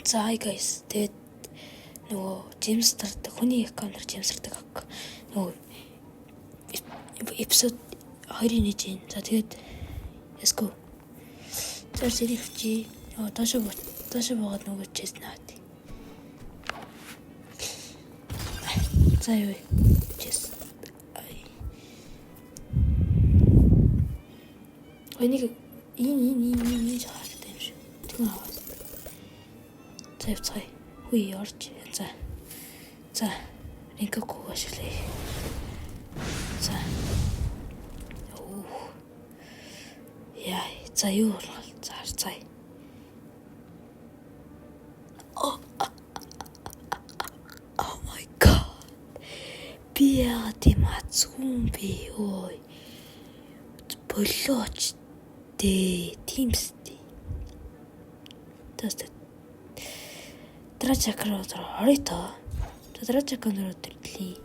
За hi guys. Тэгээд нөгөө Джеймстердэг хүний аккаунтаар Джеймстердэг нөгөө эпизод 2-ын нэж юм. За тэгээд let's go. За зэрэгчи доош боод нөгөө чест наад. За юу чест. Энийг энэ жаатай юм шиг. Тэгвэл аваад. Цай. Хүй орж. За. Ринкоку ашиглая. За. Яа, за юу бол. За. Oh my god. Би яа тийм азгүй би ой. Болооч Teamsтэй. Трачакроо орито. Трачакроо төрлий.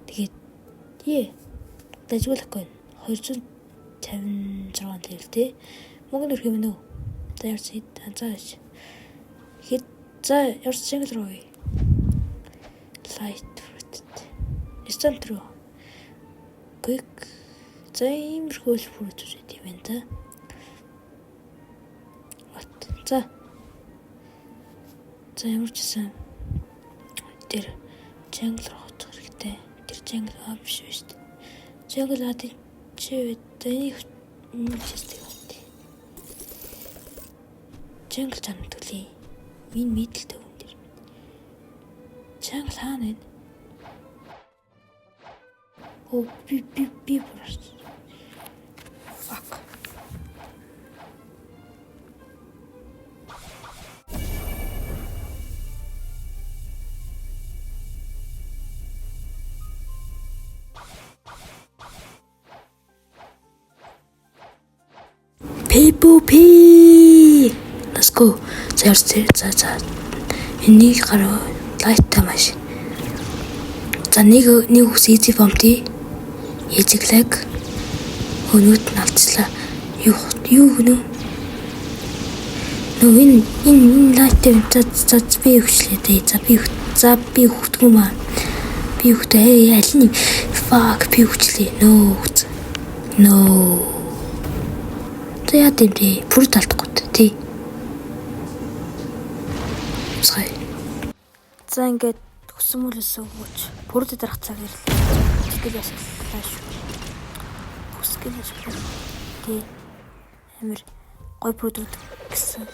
Тэгээд дэжүүлэхгүй 256 левелтэй. Монгол өрх юм уу? За ярсид зааж. Ярс чингэл руу. Light fruit. Instant руу. Quick. За иймэрхүү fruit үсэт юм байна та. За ямар ч юм тэр джангл руу хоцох хэрэгтэй. Тэр джангл биш шүү дээ. Джангл чи энийг чистэй бат. Джангл чанар төлийн. Минь мэдлэлтэй хүн дэр. Джангл хаана вэ? Оо би бүрс. Fuck. PvP. Let's go. За. Энийг гараа лайттай маш. За нэг үс easy bomb-ий. Easy lag. Өнөөд нь алдчихлаа. Юу гэнэ? Нөө энэ лайттай за би өгчлээ дээ. За би өгдөггүй маа. Би өгдөө аль нь fuck би өгчлээ. No. Яа дэмрээ бүр талтахгүй тий. Сая. За ингээд өсөмөлөөс өгөөч. Бүр дарах цаг ирлээ. Тэгэл ясаллаа шүү. Бүсгээс тий. Амир гой продукт гэсэн.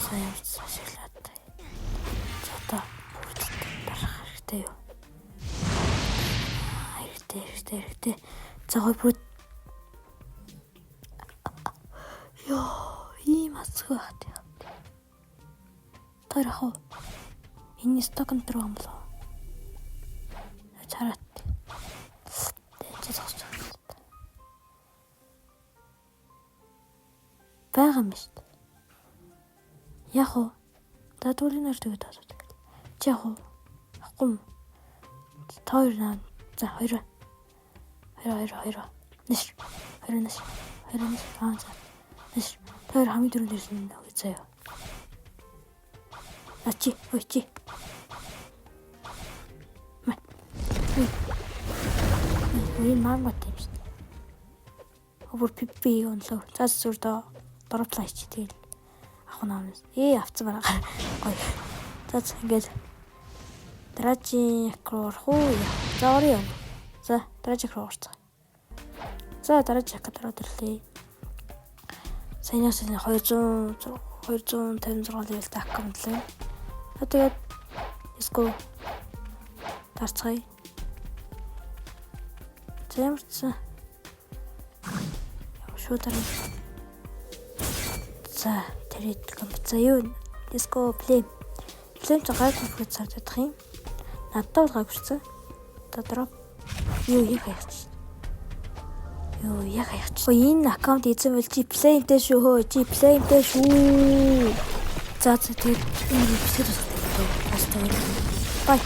Сая ашиглаад таа. За та бүр дарах хэрэгтэй юу? Хэрэгтэй. За гой продукт ийм асгүй хат яа. Тэр хоо. Энэ стокон дээр юм болоо. Чарат. Тэжээс хосч. Бага юм шүү дээ. Яг уу. Дадуулын нар тэгээд асуудаг. Чи яг уу. Ахгүй. Тоор наа. За 2. Нэш. Аа за. Тэр хамгийн дөрөв дэрсэн нэг заяа. Ачи. Энэ мангат юм шүү дээ. Өөр пипи онлоо. За зүрдөө доротлаа чи тэгэл. Ах наамс. Авцсан байгаа. Гоё. За ингээд Трачакроо хуу. За орё. За Трачакроо орцгоо. За Трачакроо төрлөө. Саяас 256 левелтэй аккаунт лээ. Тэгээд let's go. Тарцгая. Зэмэрсэн. Шууд арай. За тэрэд комп. За юу? Let's go play. Плейм ч гай конфликт сардах юм. Надад бол гай хүрсэн. Додроо. Юу яах энэ аккаунт эзэн бол G-Play-тэй шүү. За тэгээд энэ эпизод бас таа. Бай.